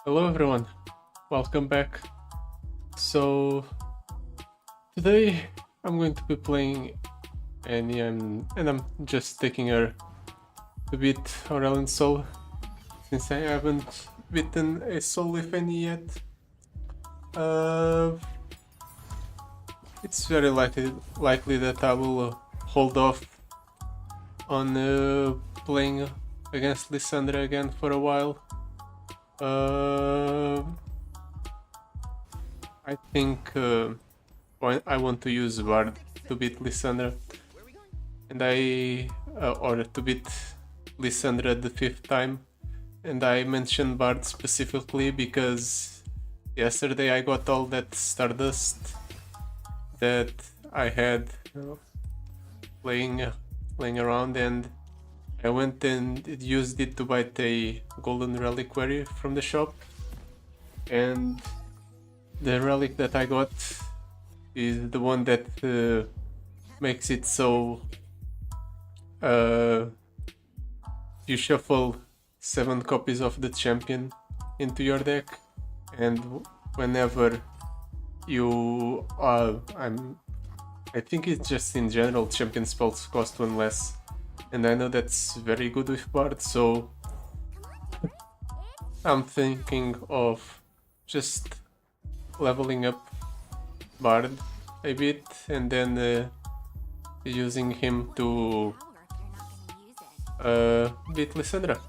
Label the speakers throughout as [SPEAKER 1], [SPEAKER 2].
[SPEAKER 1] Hello everyone, welcome back. So today I'm going to be playing Annie and I'm just taking her to beat Aurelian Soul since I haven't beaten a soul with Annie yet. Uh, it's very likely that I will hold off on playing against Lysandra again for a while. I think I want to use Bard to beat Lysandra, and or to beat Lysandra the fifth time. And I mentioned Bard specifically because yesterday I got all that Stardust that I had playing around, and I went and used it to buy a golden reliquary from the shop, and the relic that I got is the one that makes it so you shuffle 7 copies of the champion into your deck, and whenever you I think it's just in general champion spells cost 1 less, and I know that's very good with Bard, so I'm thinking of just leveling up Bard a bit and then using him to beat Lysandra.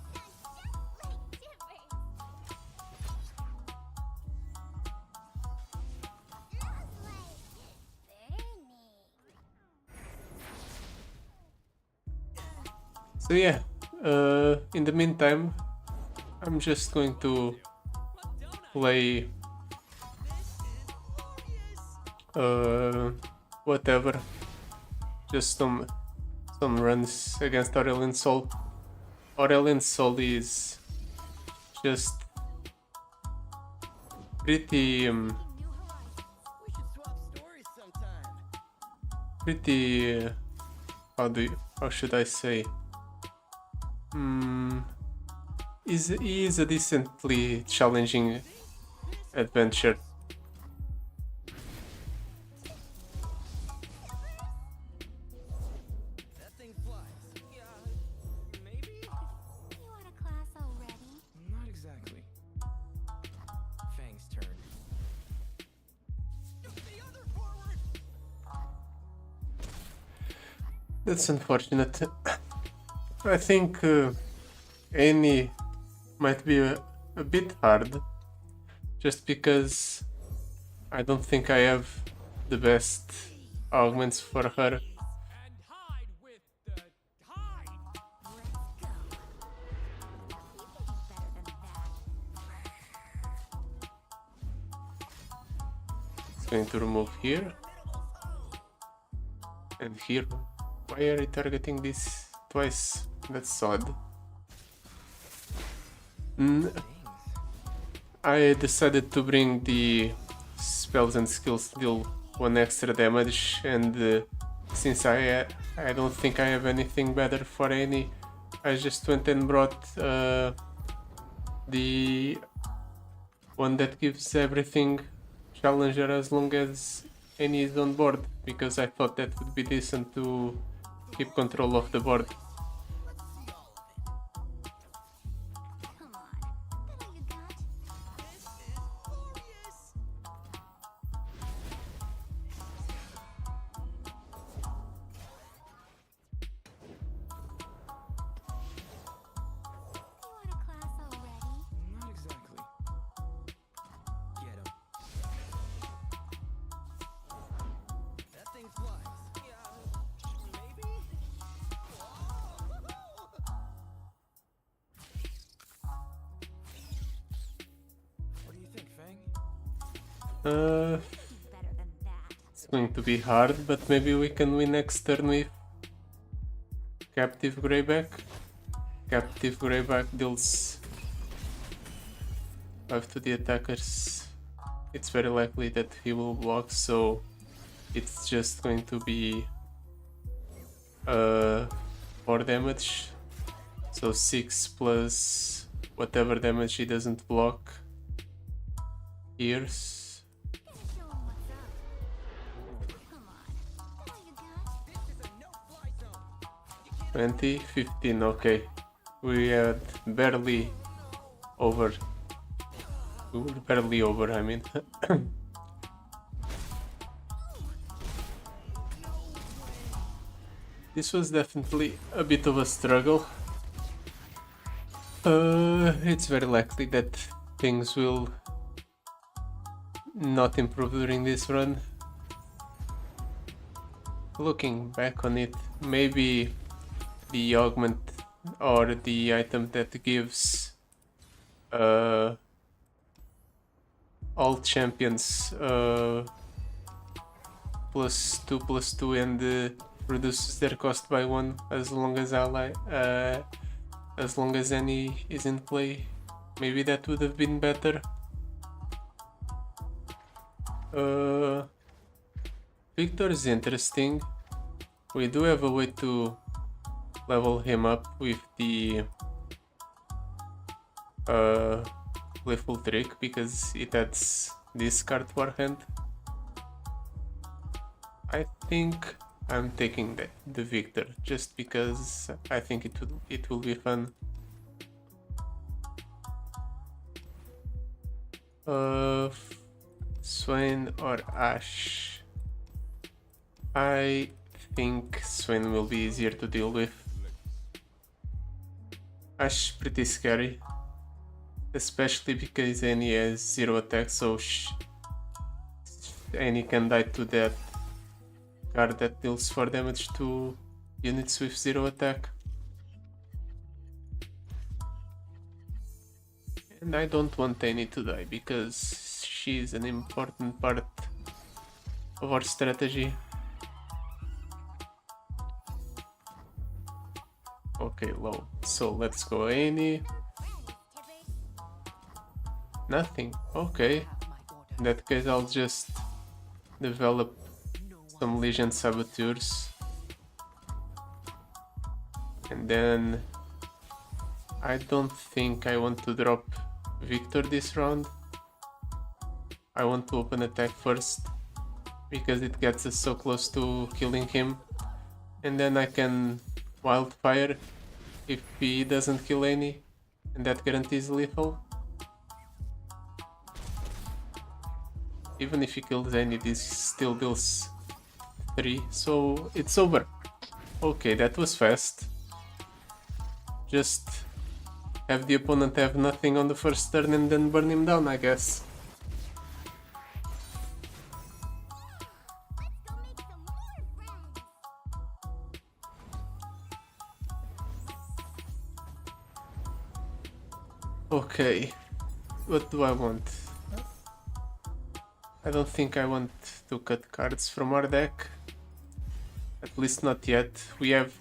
[SPEAKER 1] So yeah, in the meantime, I'm just going to play whatever, just some runs against Aurelian Soul. Aurelian Soul is just pretty how should I say, he is a decently challenging adventure. That's unfortunate. I think Annie might be a bit hard, just because I don't think I have the best augments for her. It's going to remove here and here. Why are you targeting this twice? That's odd. I decided to bring the spells and skills to deal 1 extra damage, and since I don't think I have anything better for any, I just went and brought the one that gives everything challenger as long as any is on board, because I thought that would be decent to keep control of the board. It's going to be hard, but maybe we can win next turn with Captive Greyback. Captive Greyback deals 5 to the attackers. It's very likely that he will block, so it's just going to be 4 damage. So 6 plus whatever damage he doesn't block. Ears. 20, 15, okay. We had barely over. We were barely over, I mean. This was definitely a bit of a struggle. It's very likely that things will not improve during this run. Looking back on it, maybe the augment or the item that gives all champions +2/+2 and reduces their cost by 1 as long as any is in play. Maybe that would have been better. Victor is interesting. We do have a way to level him up with the playful trick because it adds this card to our hand. I think I'm taking the Victor just because I think it will be fun. Swain or Ash? I think Swain will be easier to deal with. Ash is pretty scary, especially because Annie has 0 attack, so Annie can die to that card that deals 4 damage to units with 0 attack. And I don't want Annie to die because she's an important part of our strategy. Okay, low. So let's go Annie. Nothing. Okay. In that case, I'll just develop some Legion Saboteurs. And then I don't think I want to drop Victor this round. I want to open attack first because it gets us so close to killing him. And then I can Wildfire if he doesn't kill any, and that guarantees lethal. Even if he kills any, this still deals 3, so it's over. Okay, that was fast. Just have the opponent have nothing on the first turn and then burn him down, I guess. Okay, what do I want? I don't think I want to cut cards from our deck. At least not yet. We have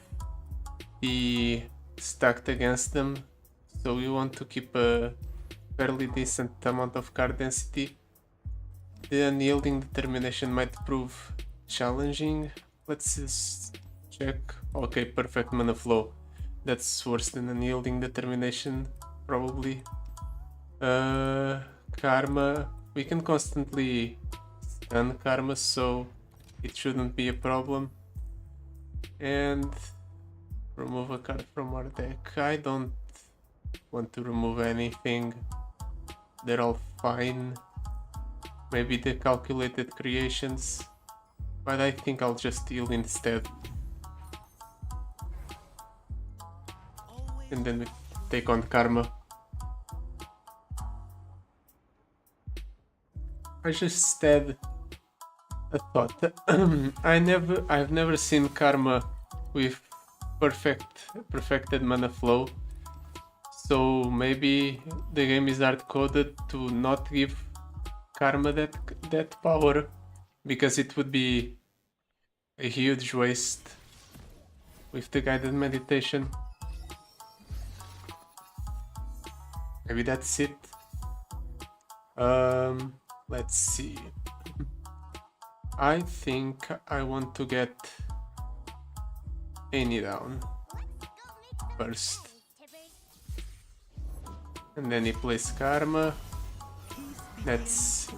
[SPEAKER 1] the stacked against them, so we want to keep a fairly decent amount of card density. The Unyielding Determination might prove challenging. Let's just check. Okay, perfect mana flow. That's worse than Unyielding Determination, probably. Karma. We can constantly stun Karma, so it shouldn't be a problem. And remove a card from our deck. I don't want to remove anything. They're all fine. Maybe the Calculated Creations, but I think I'll just heal instead. And then we take on Karma. I just had a thought. I've never seen Karma with perfected mana flow. So maybe the game is hard coded to not give Karma that power, because it would be a huge waste with the guided meditation. Maybe that's it. Let's see. I think I want to get Annie down first. And then he plays Karma. That's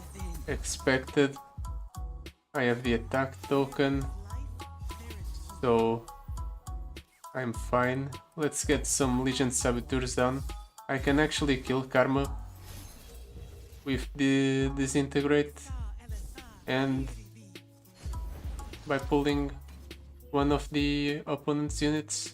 [SPEAKER 1] expected. I have the attack token, so I'm fine. Let's get some Legion Saboteurs done. I can actually kill Karma with the Disintegrate and by pulling one of the opponent's units.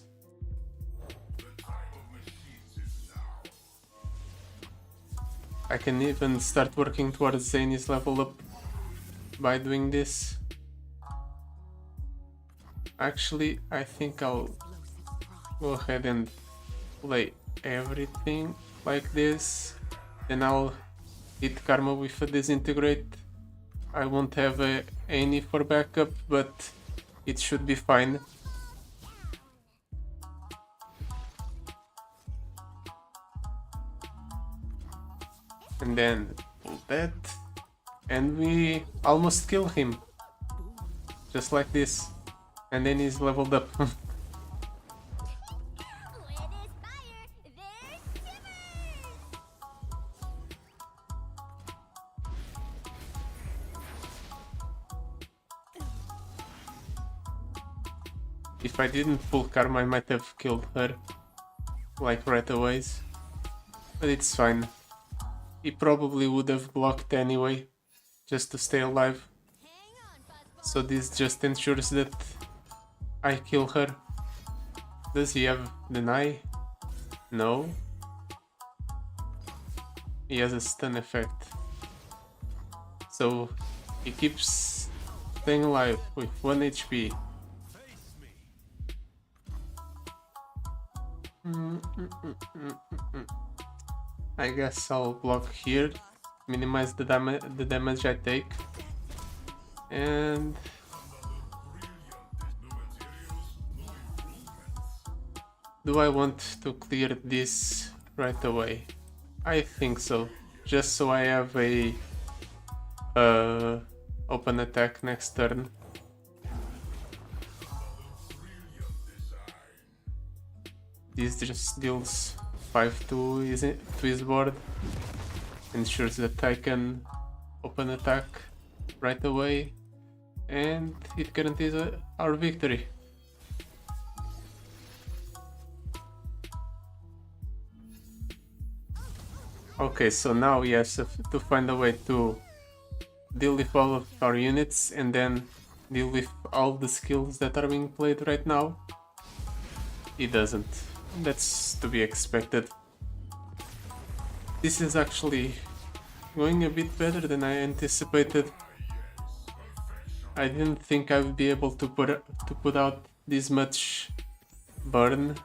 [SPEAKER 1] I can even start working towards Zane's level up by doing this. Actually, I think I'll go ahead and play everything like this. Then I'll hit Karma with a Disintegrate. I won't have any for backup, but it should be fine. And then pull that, and we almost kill him, just like this, and then he's leveled up. If I didn't pull Karma, I might have killed her, like right away, but it's fine. He probably would have blocked anyway, just to stay alive. So this just ensures that I kill her. Does he have deny? No. He has a stun effect. So he keeps staying alive with 1 HP. I guess I'll block here, minimize the damage I take, and do I want to clear this right away? I think so, just so I have a open attack next turn. This just deals 5 to his board, ensures that I can open attack right away, and it guarantees our victory. Okay, so now he has to find a way to deal with all of our units and then deal with all the skills that are being played right now. He doesn't. That's to be expected. This is actually going a bit better than I anticipated. I didn't think I would be able to put out this much burn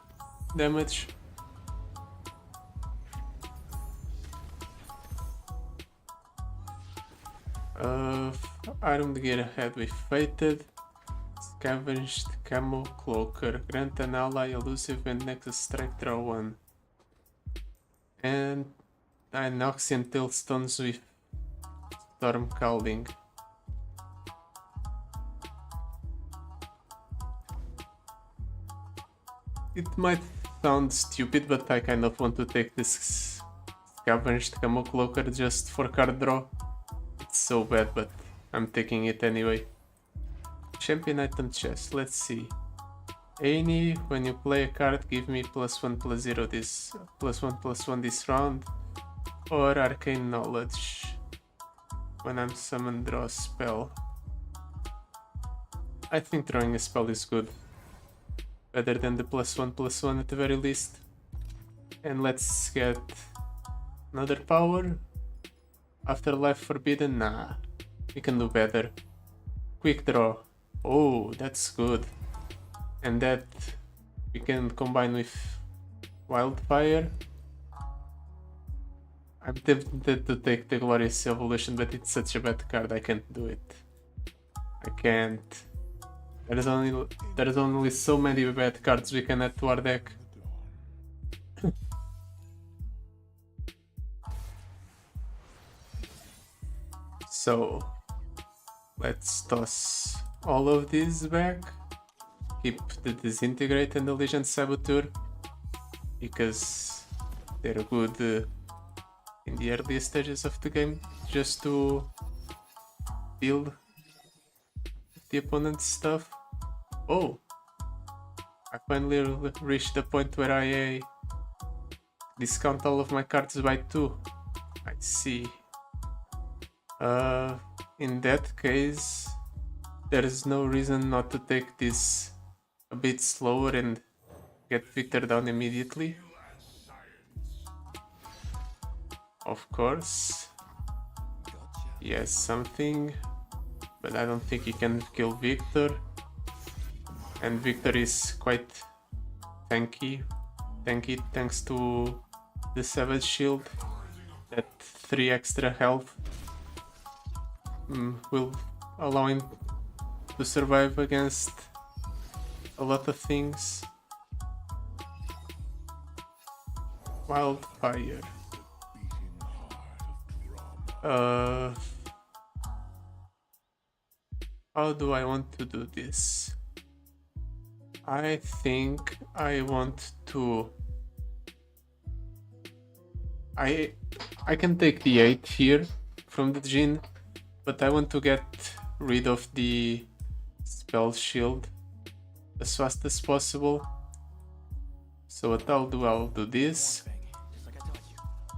[SPEAKER 1] damage. Armed gear ahead with Fated. Scavenged Camo Cloaker. Grant an ally elusive and Nexus Strike draw 1. And 9 Noxian Tailstones with Storm Calding. It might sound stupid, but I kind of want to take this Scavenged Camo Cloaker just for card draw. It's so bad, but I'm taking it anyway. Champion item chest, let's see. Any, when you play a card, give me +1/+0 this, +1/+1 this round. Or Arcane Knowledge. When I'm summoned, draw a spell. I think drawing a spell is good. Better than the +1/+1 at the very least. And let's get another power. Afterlife Forbidden, nah. We can do better. Quick draw. Oh, that's good. And that we can combine with Wildfire. I'm tempted to take the Glorious Evolution, but it's such a bad card, I can't do it. I can't. There's only so many bad cards we can add to our deck. So let's toss all of these back. Keep the Disintegrate and the Legion Saboteur because they're good in the early stages of the game, just to deal with the opponent's stuff. Oh, I finally reached the point where I discount all of my cards by 2. I see. In that case, there is no reason not to take this a bit slower and get Victor down immediately. Of course. He has something, but I don't think he can kill Victor. And Victor is quite tanky thanks to the Savage Shield. That 3 extra health will allow him to survive against a lot of things. Wildfire. How do I want to do this? I think I want to... I can take the 8 here from the Jhin, but I want to get rid of the spell shield as fast as possible. So what I'll do this,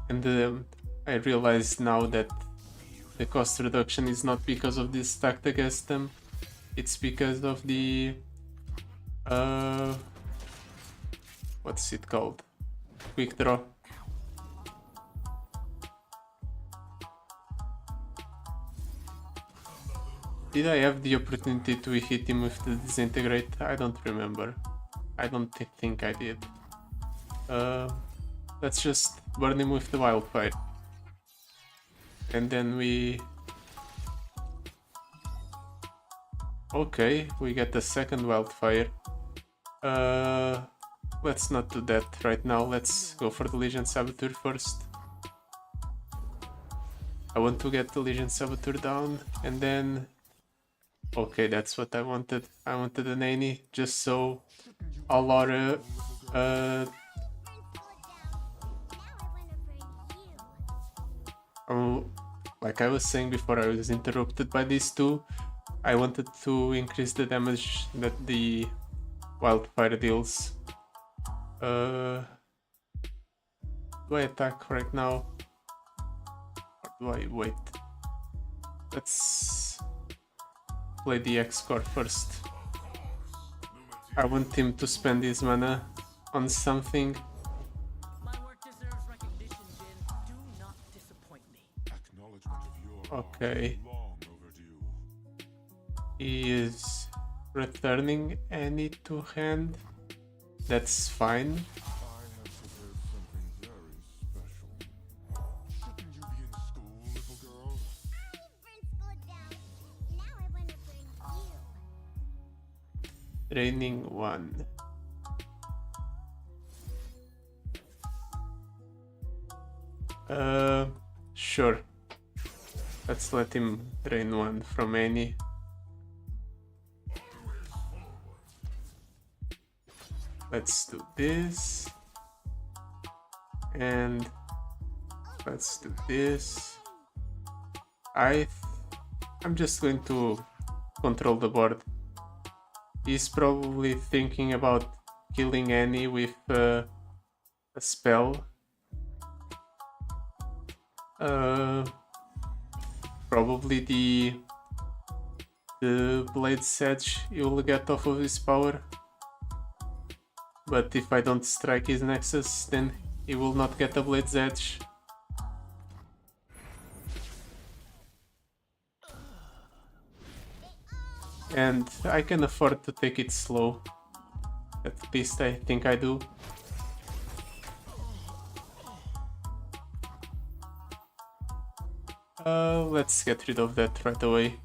[SPEAKER 1] and I realize now that the cost reduction is not because of this stacked against them, it's because of the what's it called? Quick draw. Did I have the opportunity to hit him with the disintegrate? I don't remember. I don't think I did. Let's just burn him with the wildfire. And then we... Okay, we get the second wildfire. Let's not do that right now. Let's go for the Legion Saboteur first. I want to get the Legion Saboteur down, and then... Okay, that's what I wanted. I wanted an Annie, just so all our... like I was saying before I was interrupted by these two, I wanted to increase the damage that the wildfire deals. Do I attack right now? Or do I wait? Let's play the X-Core first. I want him to spend his mana on something. Okay. He is returning any to hand. That's fine. Training 1. Sure. Let's let him drain 1 from any. Let's do this. And let's do this. I'm just going to control the board. He's probably thinking about killing Annie with a spell. Probably the Blade's Edge he will get off of his power. But if I don't strike his Nexus, then he will not get a Blade's Edge. And I can afford to take it slow. At least I think I do. Let's get rid of that right away.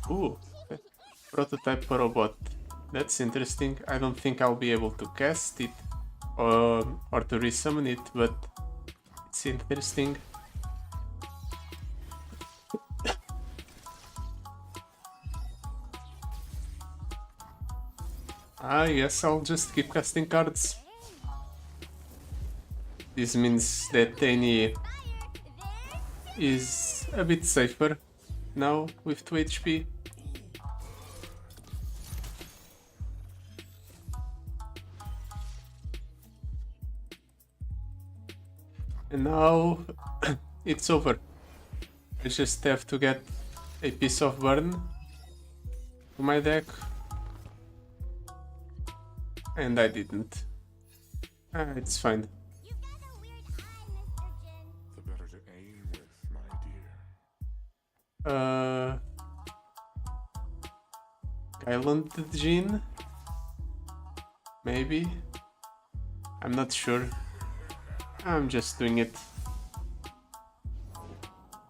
[SPEAKER 1] Ooh, prototype robot. That's interesting. I don't think I'll be able to cast it or to resummon it, but it's interesting. I guess I'll just keep casting cards. This means that any is a bit safer now with 2 HP. And now it's over. I just have to get a piece of burn to my deck. And I didn't. It's fine.
[SPEAKER 2] The better to aim with, my dear.
[SPEAKER 1] Island Gene? Maybe? I'm not sure. I'm just doing it.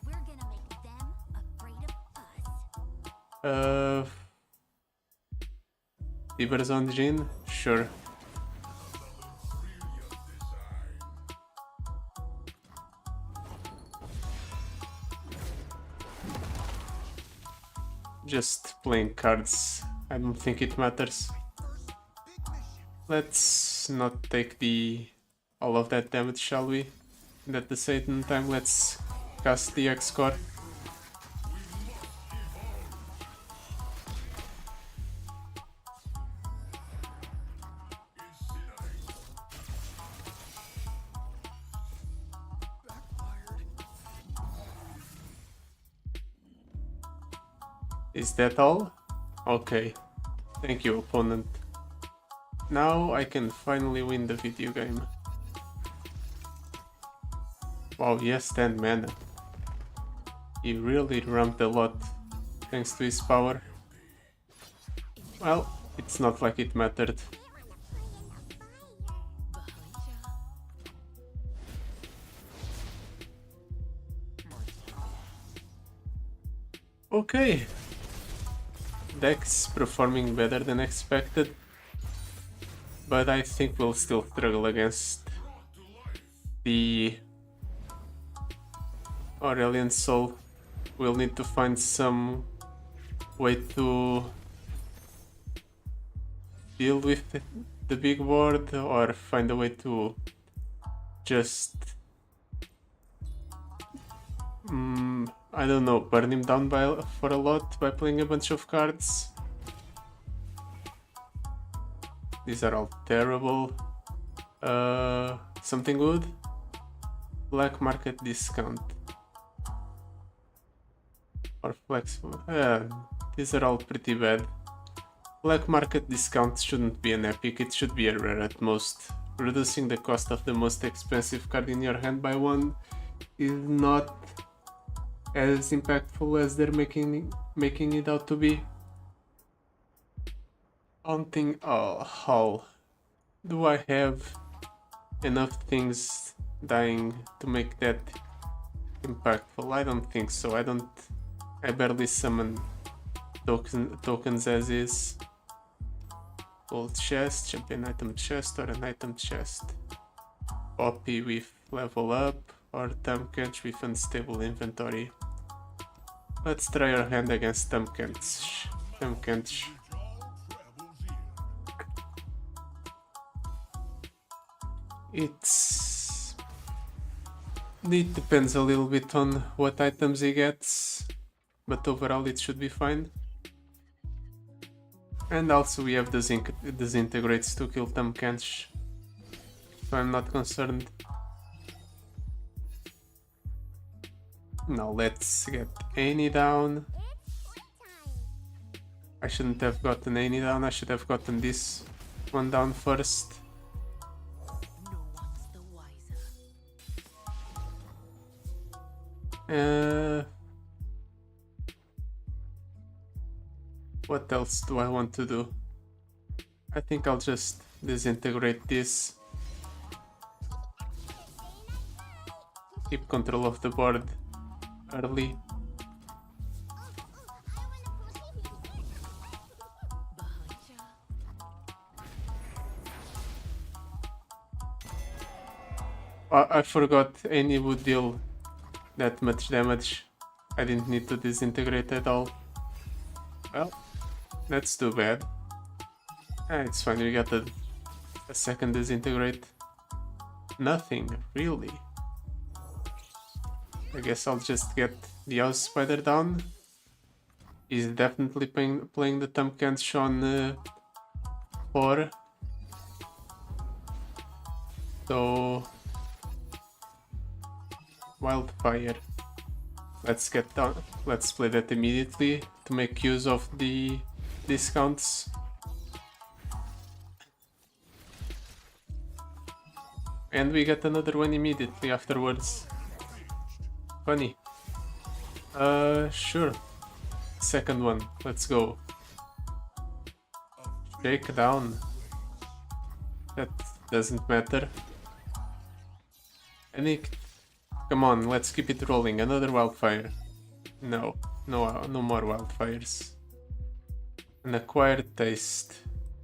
[SPEAKER 3] We're gonna make them afraid of us.
[SPEAKER 1] Tiberzon Gene? Sure. Just playing cards. I don't think it matters. Let's not take all of that damage, shall we? And at the same time, let's cast the X-Core. Is that all? Okay. Thank you, opponent. Now I can finally win the video game. Wow, yes, 10 mana. He really ramped a lot thanks to his power. Well, it's not like it mattered. Okay. Deck's performing better than expected, but I think we'll still struggle against the Aurelian Soul. We'll need to find some way to deal with the big board, or find a way to just I don't know, burn him down for a lot by playing a bunch of cards. These are all terrible. Something good? Black market discount. Or flexible. These are all pretty bad. Black market discount shouldn't be an epic, it should be a rare at most. Reducing the cost of the most expensive card in your hand by 1 is not as impactful as they're making it out to be. Haunting Hall. Do I have enough things dying to make that impactful? I don't think so. I barely summon tokens as is. Gold chest, champion item chest, or an item chest. Poppy with level up, or Thumbcatch with unstable inventory. Let's try our hand against Thumbcatch. It depends a little bit on what items he gets, but overall it should be fine. And also we have disintegrates to kill Thumbcatch, so I'm not concerned. Now let's get Annie down. I shouldn't have gotten Annie down, I should have gotten this one down first. What else do I want to do? I think I'll just disintegrate this. Keep control of the board early. I forgot Annie would deal that much damage. I didn't need to disintegrate at all. Well, that's too bad. It's fine, we got a second disintegrate. Nothing, really. I guess I'll just get the house spider down. He's definitely playing the Thumbcans on 4. So wildfire. Let's get down. Let's play that immediately to make use of the discounts. And we get another one immediately afterwards. Funny. Sure. Second one. Let's go. Shake down. That doesn't matter. Come on, let's keep it rolling. Another wildfire. No more wildfires. An acquired taste.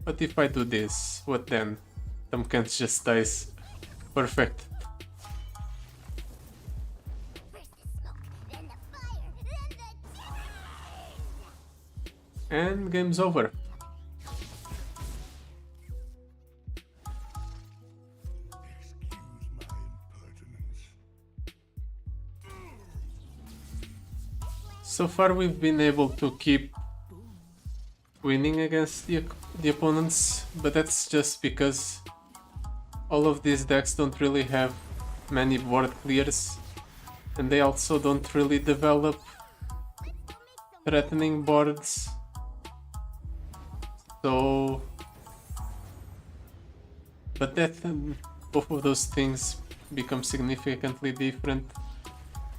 [SPEAKER 1] What if I do this? What then? Thumbcans just dies. Perfect.
[SPEAKER 3] First the smoke, then the fire, then the
[SPEAKER 1] And game's over. So far we've been able to keep winning against the opponents, but that's just because all of these decks don't really have many board clears, and they also don't really develop threatening boards. So, but both of those things become significantly different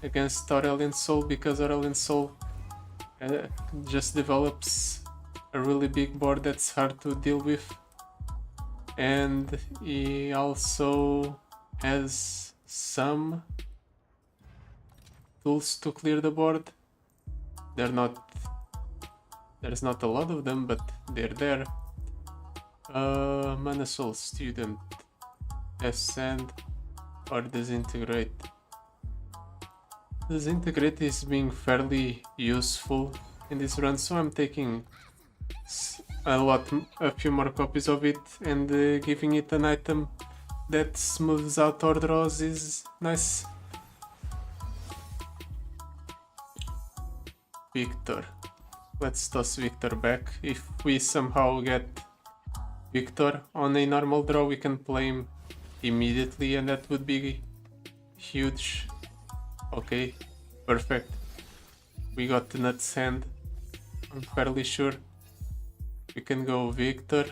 [SPEAKER 1] against Aurelian Soul, because Aurelian Soul just develops a really big board that's hard to deal with, and he also has some tools to clear the board. There's not a lot of them, but they're there. Mana Soul Student, Ascend or Disintegrate. Disintegrate is being fairly useful in this run, so I'm taking a few more copies of it, and giving it an item that smooths out our draws is nice. Victor. Let's toss Victor back. If we somehow get Victor on a normal draw, we can play him immediately, and that would be huge. Okay, perfect. We got the nuts hand. I'm fairly sure. We can go Victor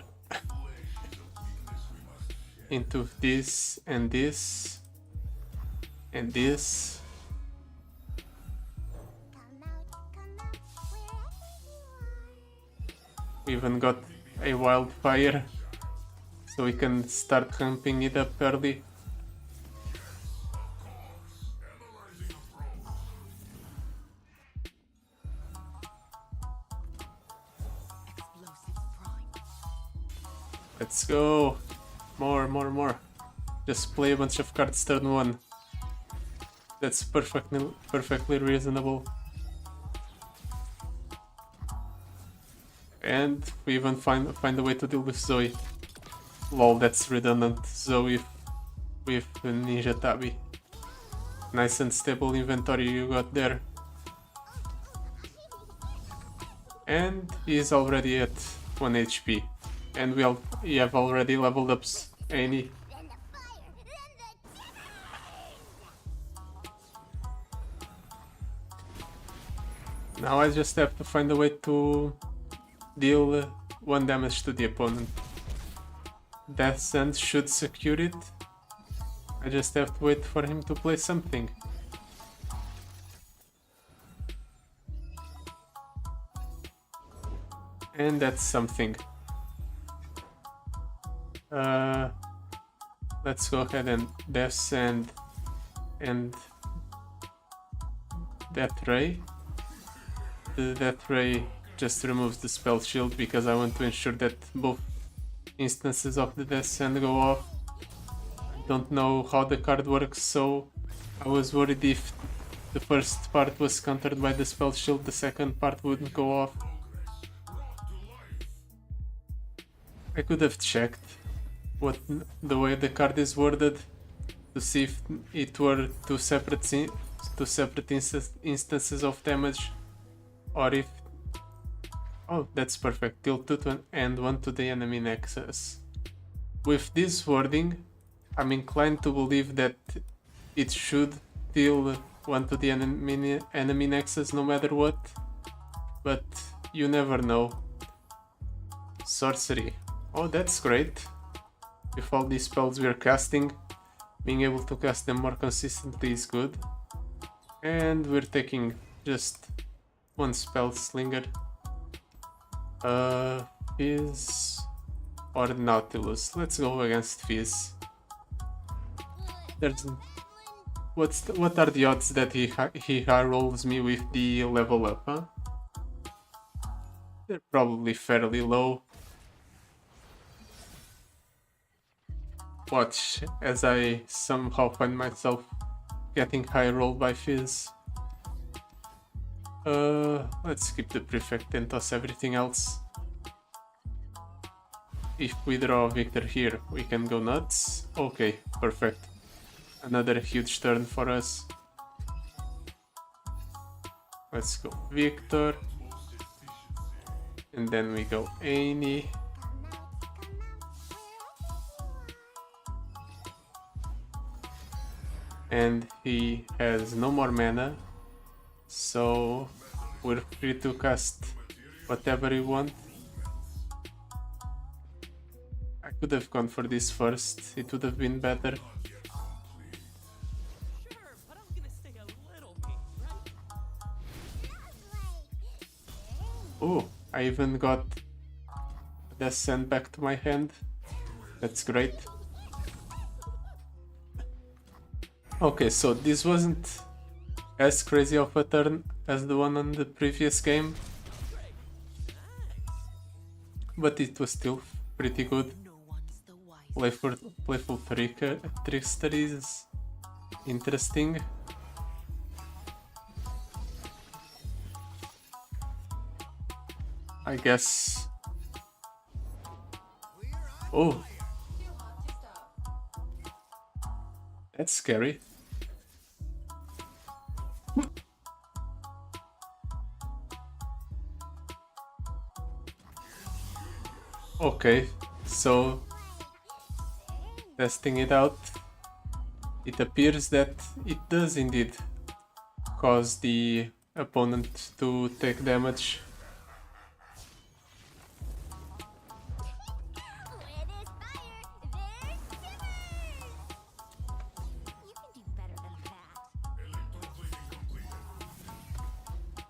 [SPEAKER 1] into this and this and this. We even got a wildfire, so we can start ramping it up early. Let's go. More. Just play a bunch of cards turn 1. That's perfectly reasonable. And we even find a way to deal with Zoe. Lol, that's redundant. Zoe with Ninja Tabi. Nice and stable inventory you got there. And he's already at 1 HP. And we have already leveled up Annie. Now I just have to find a way to deal 1 damage to the opponent. Death Sand should secure it. I just have to wait for him to play something. And that's something. Let's go ahead and Death Sand and Death Ray. The Death Ray just removes the spell shield because I want to ensure that both instances of the Death Sand go off. I don't know how the card works, so I was worried if the first part was countered by the spell shield, the second part wouldn't go off. I could have checked the way the card is worded, to see if it were two separate instances of damage, or if... Oh, that's perfect. Deal 2 and 1 to the enemy nexus. With this wording, I'm inclined to believe that it should deal 1 to the enemy nexus no matter what, but you never know. Sorcery. Oh, that's great. With all these spells we're casting, being able to cast them more consistently is good. And we're taking just one spell slinger. Fizz or Nautilus. Let's go against Fizz. There's... What are the odds that he high rolls me with the level up, huh? They're probably fairly low. Watch as I somehow find myself getting high rolled by Fizz. Let's skip the prefect and toss everything else. If we draw a victor here, we can go nuts. Okay, perfect. Another huge turn for us. Let's go Victor. And then we go Annie. And he has no more mana, so we're free to cast whatever we want. I could have gone for this first, it would have been better. Oh, I even got the sand back to my hand. That's great. Okay, so this wasn't as crazy of a turn as the one on the previous game, but it was still pretty good. Playful trickster is interesting. I guess. Oh, that's scary. Okay, so testing it out, it appears that it does indeed cause the opponent to take damage.
[SPEAKER 3] Where there's fire, there's shiver. You can do better than that.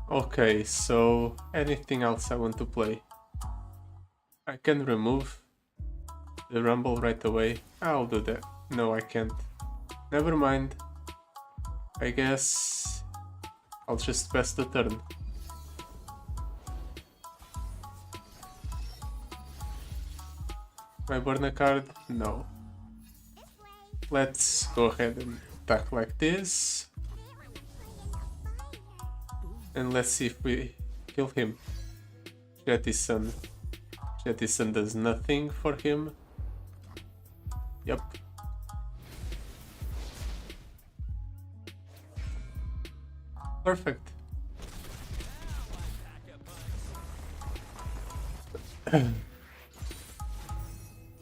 [SPEAKER 1] Okay, so anything else I want to play? I can remove the rumble right away. I'll do that. No, I can't. Never mind. I guess I'll just pass the turn. Can I burn a card? No. Let's go ahead and attack like this. And let's see if we kill him. Jettison. Jettison does nothing for him. Yep. Perfect.
[SPEAKER 3] Did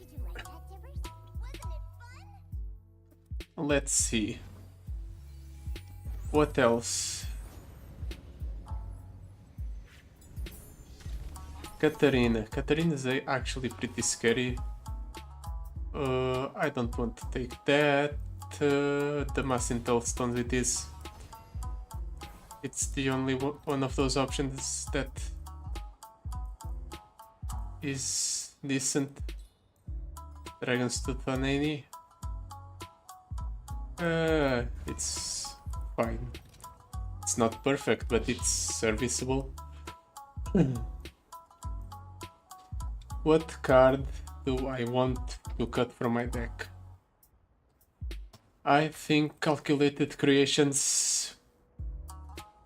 [SPEAKER 3] you like that, Tibbers? Wasn't it fun?
[SPEAKER 1] Let's see. What else? Katarina. Katarina is actually pretty scary. I don't want to take that. The Massintel Stones it is. It's the only one of those options that is decent. Dragon's Tooth on Annie. It's fine. It's not perfect, but it's serviceable. What card do I want to cut from my deck? I think Calculated Creations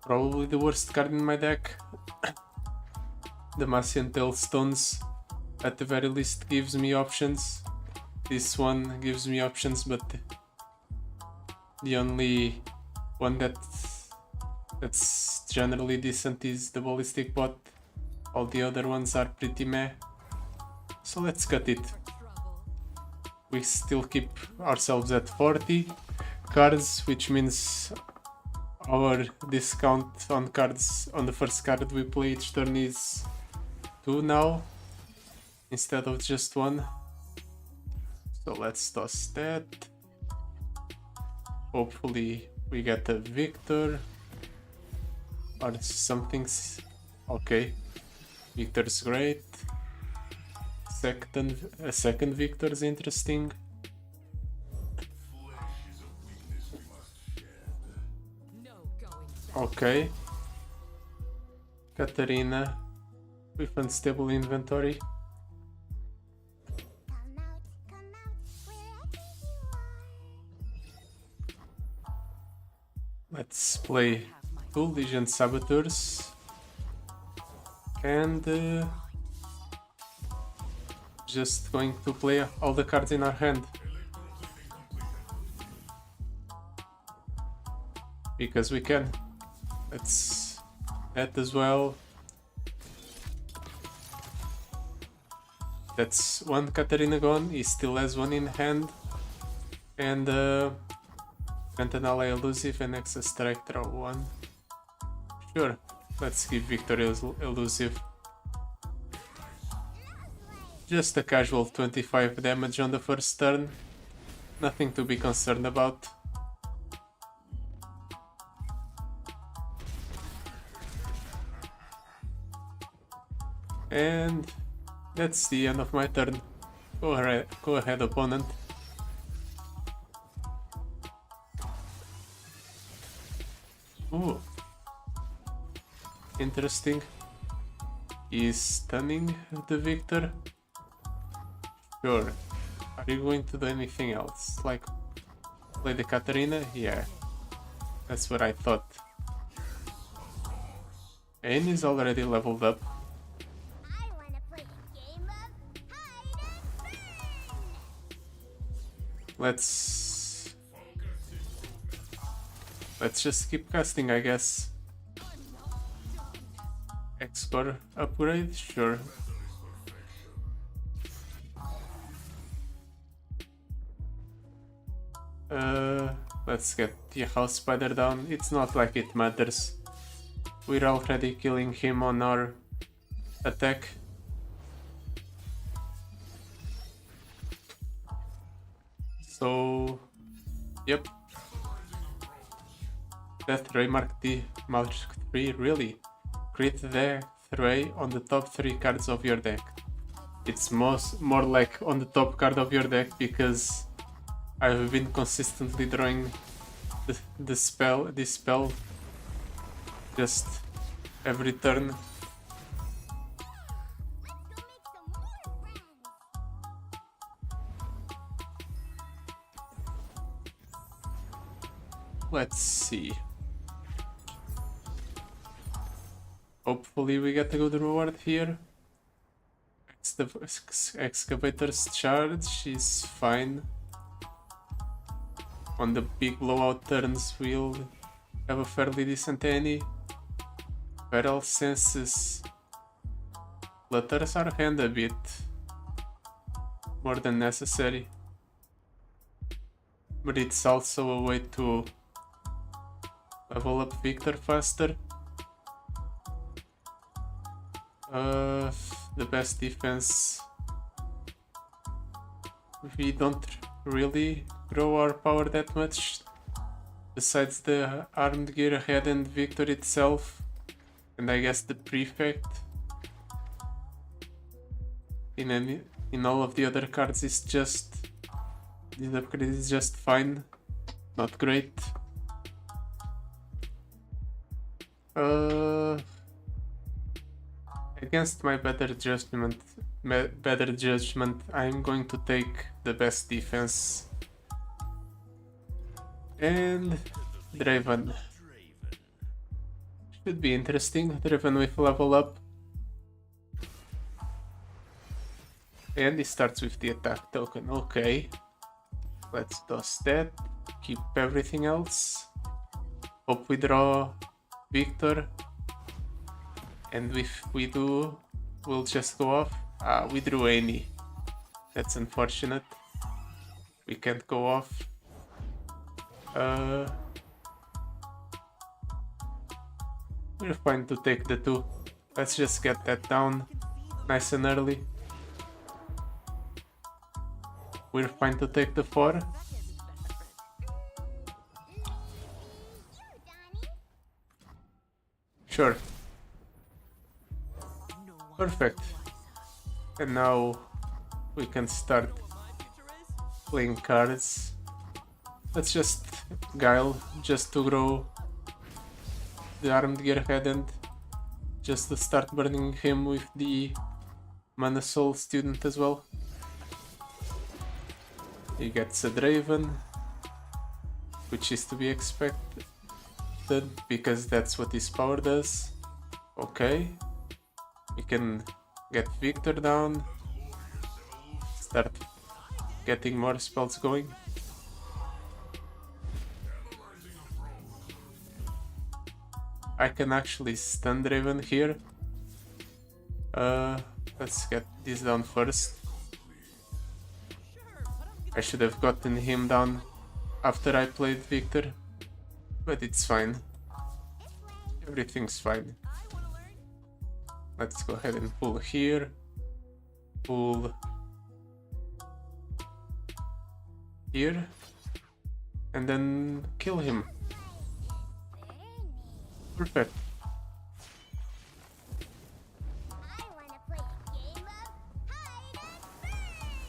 [SPEAKER 1] probably the worst card in my deck. The Massian Tail Stones at the very least gives me options. this one gives me options, but the only one that's generally decent is the ballistic bot. All the other ones are pretty meh. So let's cut it. We still keep ourselves at 40 cards, which means our discount on cards on the first card we play each turn is 2 now instead of just 1. So let's toss that. Hopefully we get a Victor or something's okay. Victor's great. A second Victor is interesting. Okay. Katarina with unstable inventory.
[SPEAKER 3] Come out, wherever you are.
[SPEAKER 1] Let's play 2 Legion Saboteurs and just going to play all the cards in our hand because we can. Let's that as well. That's one Katarina gone. He still has one in hand and Grant an ally elusive and access strike draw 1. Sure, let's give Victor elusive. Just a casual 25 damage on the first turn. Nothing to be concerned about. And that's the end of my turn. Go ahead opponent. Ooh. Interesting. He's stunning the Victor. Sure. Are you going to do anything else? Like play the Katarina? Yeah. That's what I thought. Ain is already leveled up.
[SPEAKER 3] I wanna play a game of hide and burn.
[SPEAKER 1] Let's just keep casting, I guess. X-Core upgrade? Sure. Let's get the house spider down. It's not like it matters. We're already killing him on our attack. So, yep. Death Ray Mark 3, really? Crit Death Ray on the top 3 cards of your deck. It's more like on the top card of your deck because I've been consistently drawing this spell just every turn.
[SPEAKER 3] Let's go make some more friends.
[SPEAKER 1] Let's see. Hopefully we get a good reward here. Excavator's charge is fine. On the big blowout turns we'll have a fairly decent any. Feral senses flutters our hand a bit more than necessary. But it's also a way to level up Victor faster. The best defense. We don't really grow our power that much. Besides the armed gear ahead and Victor itself. And I guess the prefect. In all of the other cards is just... This upgrade is just fine. Not great. Against my better judgment, I'm going to take the best defense. And Draven. Should be interesting. Draven with level up. And it starts with the attack token. Okay. Let's toss that. Keep everything else. Hope we draw Victor. And if we do, we'll just go off. Ah, we drew Annie. That's unfortunate. We can't go off. We're fine to take the 2. Let's just get that down nice and early. We're fine to take the 4. Sure. Perfect. And now we can start playing cards. Let's just Guile, just to grow the Armed Gearhead and just to start burning him with the Mana Soul student as well. He gets a Draven, which is to be expected because that's what his power does. Okay. We can get Victor down, start getting more spells going. I can actually stun Draven here. Let's get this down first. I should have gotten him down after I played Victor, but it's fine. Everything's fine. Let's go ahead and pull here. Pull here. And then kill him. Perfect.
[SPEAKER 3] I wanna play a game of hide and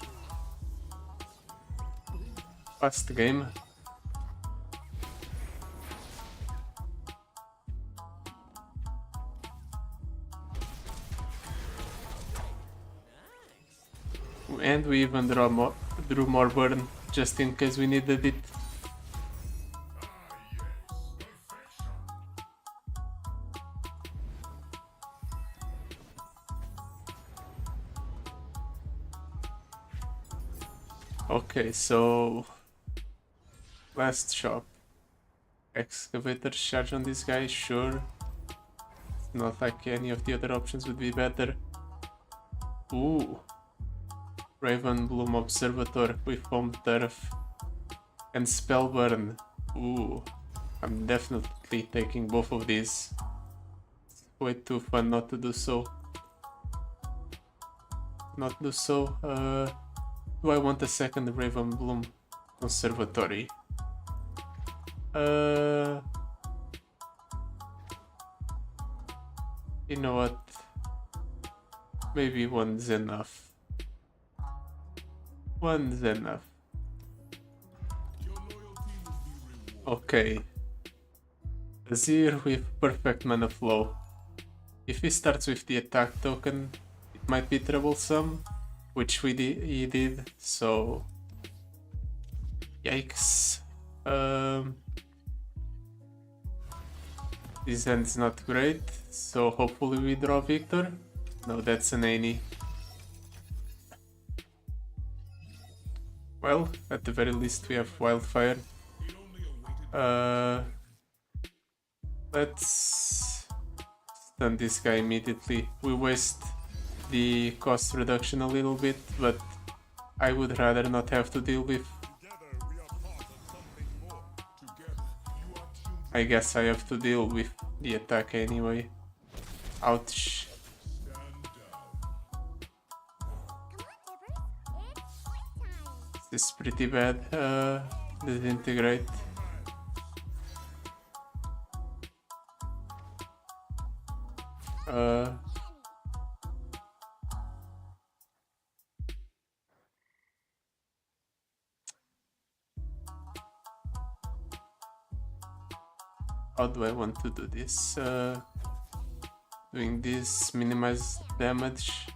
[SPEAKER 3] burn.
[SPEAKER 1] Fast game. And we even drew more burn just in case we needed it. Okay, so last shop. Excavator charge on this guy, sure. Not like any of the other options would be better. Ooh. Raven Bloom Observator with Foam Turf and Spellburn. Ooh. I'm definitely taking both of these. It's way too fun not to do so. Not do so. Do I want a second Raven Bloom Conservatory? You know what? Maybe one's enough. One's enough. Okay. Azir with perfect mana flow. If he starts with the attack token, it might be troublesome, which he did, so yikes. This end's not great, so hopefully we draw Victor. No, that's an Annie. Well, at the very least we have Wildfire. Let's stun this guy immediately. We waste the cost reduction a little bit, but I would rather not have to deal with. I guess I have to deal with the attack anyway. Ouch. This is pretty bad. Disintegrate. How do I want to do this? Doing this, minimize damage.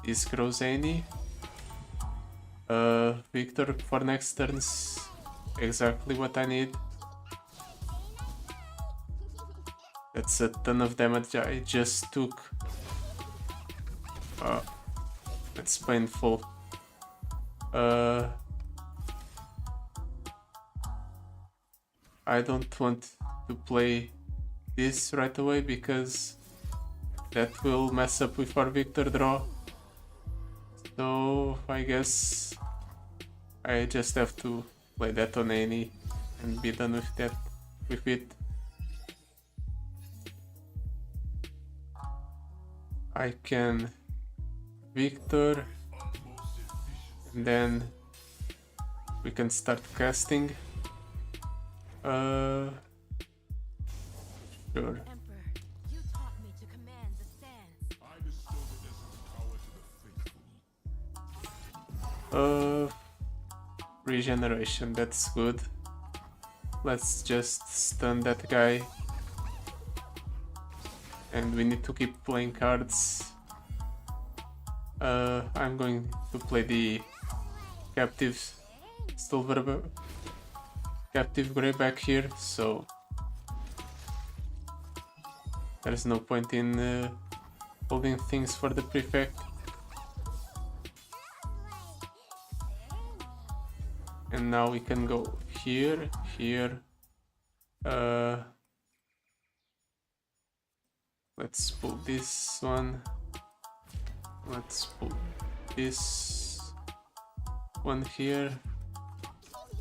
[SPEAKER 1] This grows any. Victor for next turns. Exactly what I need. That's a ton of damage I just took. That's painful. I don't want to play this right away because that will mess up with our victor draw. So I guess I just have to play that on any and be done with that with it. I can victor and then we can start casting. Sure.
[SPEAKER 4] Emperor, you taught me to command the sands.
[SPEAKER 2] I bestow the essence power to the faithful.
[SPEAKER 1] Regeneration, that's good. Let's just stun that guy. And we need to keep playing cards. I'm going to play the captive silver captive gray back here, so there's no point in holding things for the prefect. And now we can go here, here. Let's pull this one. Let's pull this one here.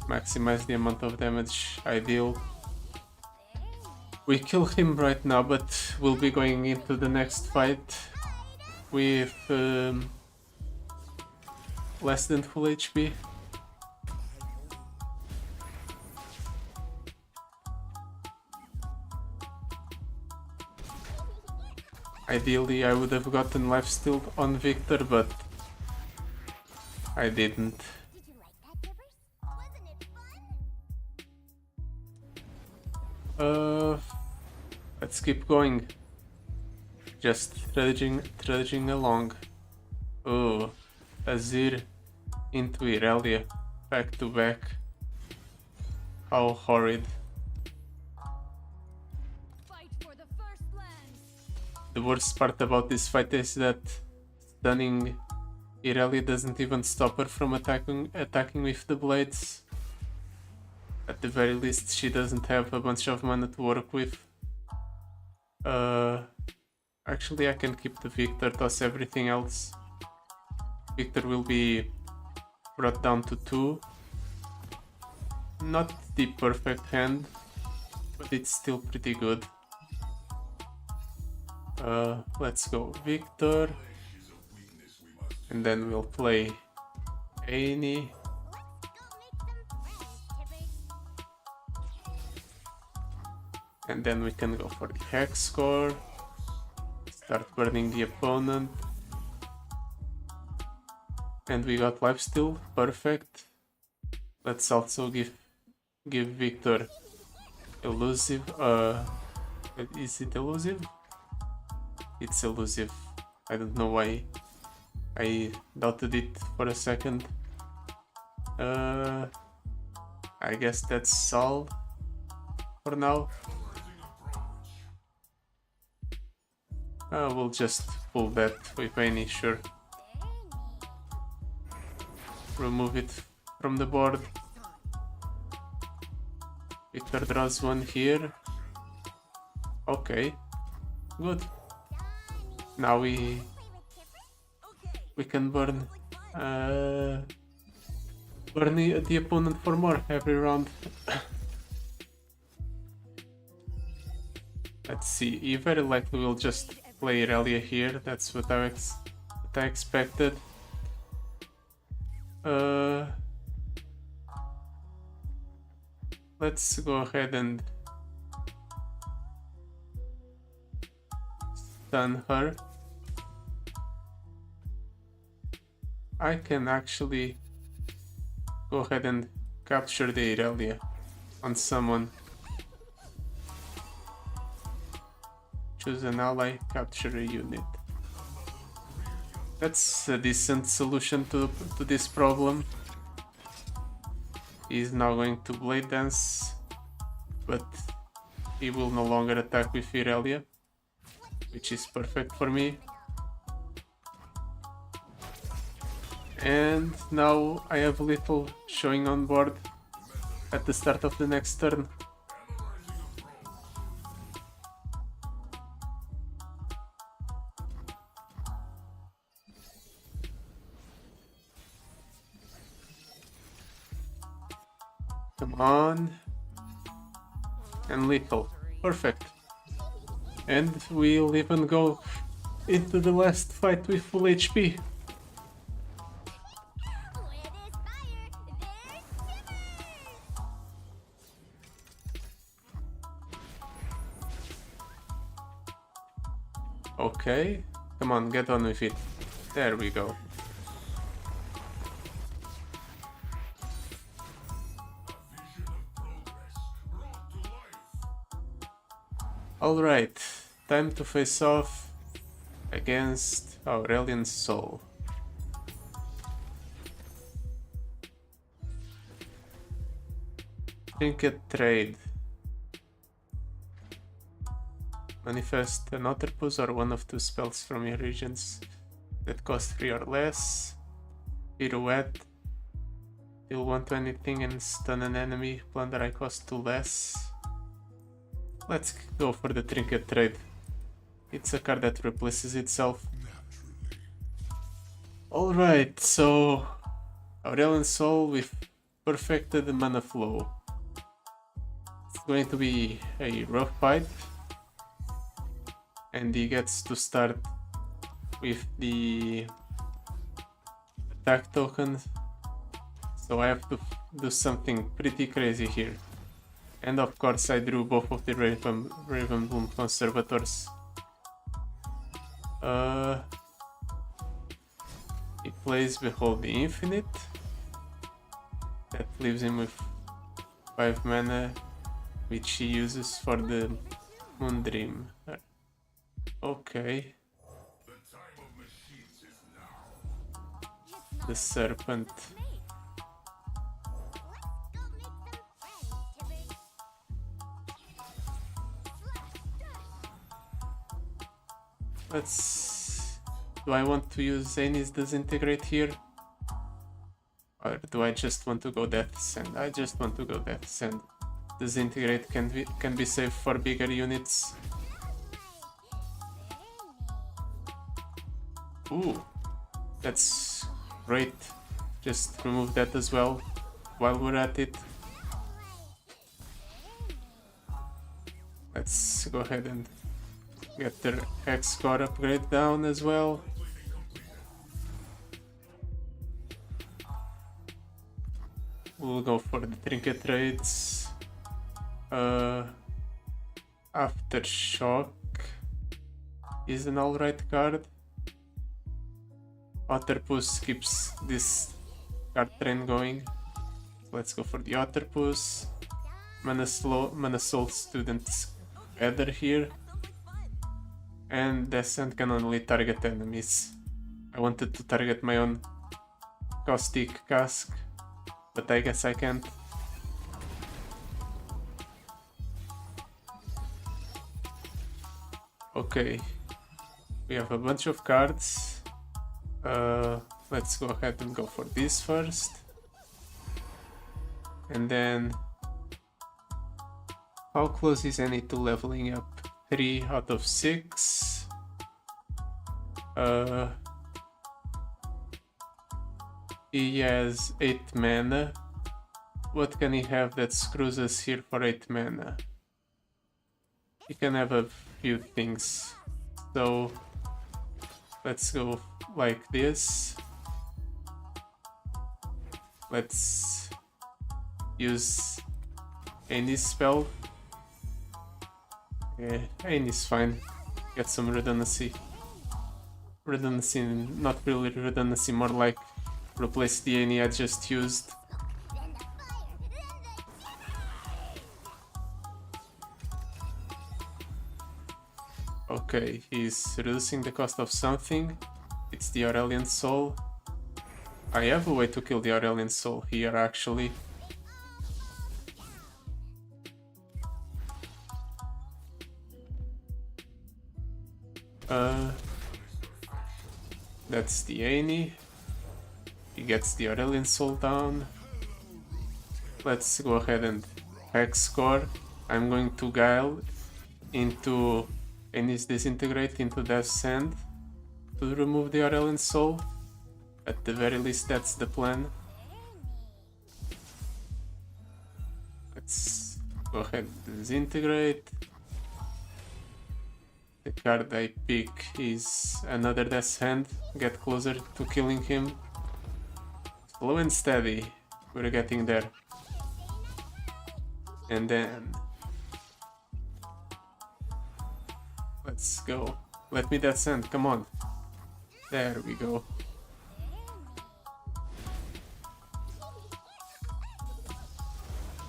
[SPEAKER 1] Maximize the amount of damage I deal. We kill him right now, but we'll be going into the next fight with less than full HP. Ideally, I would have gotten lifesteal on Victor, but I didn't.
[SPEAKER 3] Did you like that, Gibbers? Wasn't it fun?
[SPEAKER 1] Let's keep going. Just trudging along. Oh, Azir into Irelia, back to back. How horrid.
[SPEAKER 4] Fight for the first land.
[SPEAKER 1] The worst part about this fight is that stunning Irelia doesn't even stop her from attacking with the blades. At the very least, she doesn't have a bunch of mana to work with. Actually, I can keep the Victor, toss everything else. Victor will be brought down to 2. Not the perfect hand, but it's still pretty good. Let's go Victor, and then we'll play Annie. And then we can go for the hex score, start burning the opponent. And we got lifesteal, perfect. Let's also give Victor elusive. Is it elusive? It's elusive. I don't know why I doubted it for a second. I guess that's all for now. We'll just pull that with any, sure. Remove it from the board. Victor draws one here. Okay, good. Now we can burn the opponent for more every round. Let's see. You very likely will just play Irelia here. That's what I expected. Let's go ahead and stun her. I can actually go ahead and capture the Irelia on someone. Choose an ally, capture a unit. That's a decent solution to this problem. He's now going to Blade Dance, but he will no longer attack with Irelia, which is perfect for me. And now I have little showing on board at the start of the next turn. Come on. And lethal. Perfect. And we'll even go into the last fight with full HP.
[SPEAKER 3] Where there's fire, there's shivers.
[SPEAKER 1] Okay. Come on, get on with it. There we go. Alright, time to face off against Aurelian Soul. Trinket Trade. Manifest an octopus or one of two spells from your regions that cost 3 or less. Pirouette. Deal 1 to anything and stun an enemy. Plunder I cost 2 less. Let's go for the Trinket Trade. It's a card that replaces itself. Alright, so Aurelian Soul with perfected mana flow. It's going to be a rough fight. And he gets to start with the attack token. So I have to do something pretty crazy here. And of course I drew both of the Ravenbloom Conservators. He plays Behold the Infinite. That leaves him with 5 mana, which he uses for the Moondream. Okay. The Serpent. Let's... Do I want to use Zani's Disintegrate here? Or do I just want to go Death Send? I just want to go Death Send. Disintegrate can be saved for bigger units. Ooh, that's great. Just remove that as well while we're at it. Let's go ahead and get the X score upgrade down as well. We'll go for the Trinket Trades. Aftershock is an alright card. Otterpus keeps this card train going. Let's go for the Otterpus. Mana Soul Student's Feather here. And Descent can only target enemies. I wanted to target my own Caustic Cask, but I guess I can't. Okay, we have a bunch of cards. Let's go ahead and go for this first. And then, how close is any to leveling up? 3 out of 6. He has 8 mana. What can he have that screws us here for 8 mana? He can have a few things. So let's go like this. Let's use any spell. Yeah, Ain is fine. Get some redundancy. Redundancy, not really redundancy, more like replace the Ain I just used.
[SPEAKER 3] Then the fire, then the...
[SPEAKER 1] Okay, he's reducing the cost of something. It's the Aurelian Soul. I have a way to kill the Aurelian Soul here, actually. That's the Annie. He gets the Aurelian Soul down. Let's go ahead and hack score. I'm going to Guile into Annie's Disintegrate into Death's Hand to remove the Aurelian Soul. At the very least, that's the plan. Let's go ahead and Disintegrate. The card I pick is another Death's Hand. Get closer to killing him. Slow and steady. We're getting there. And then... let's go. Let me Death's Hand, come on. There we go.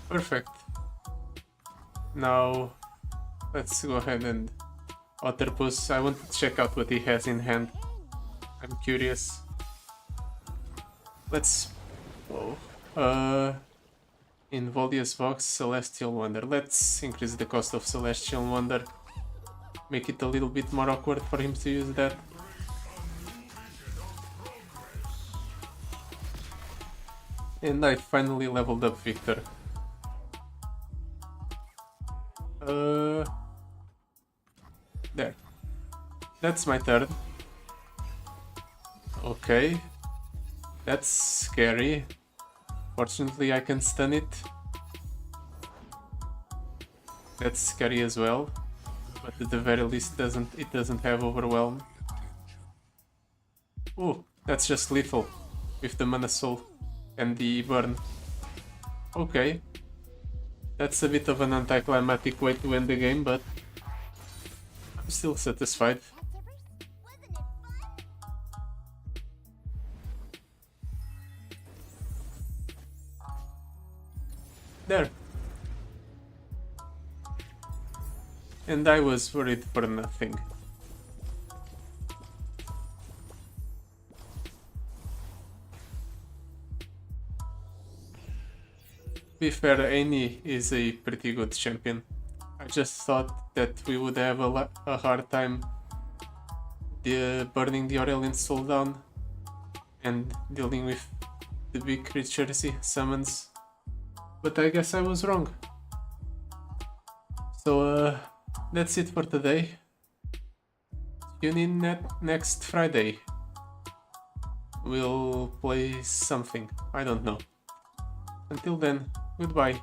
[SPEAKER 1] Perfect. Now, let's go ahead and Otterpus. I want to check out what he has in hand. I'm curious. Let's... oh. Involius Vox, Celestial Wonder. Let's increase the cost of Celestial Wonder. Make it a little bit more awkward for him to use that. And I finally leveled up Victor. There. That's my third. Okay. That's scary. Fortunately I can stun it. That's scary as well. But at the very least it doesn't have Overwhelm. Oh, that's just lethal. With the Mana Soul and the burn. Okay. That's a bit of an anticlimactic way to end the game, but I'm still satisfied.
[SPEAKER 3] Wasn't it fun?
[SPEAKER 1] There. And I was worried for nothing. To be fair, Annie is a pretty good champion. I just thought that we would have a hard time burning the Aurelian Soul down and dealing with the big creatures he summons. But I guess I was wrong. So that's it for today. Tune in next Friday. We'll play something. I don't know. Until then, goodbye.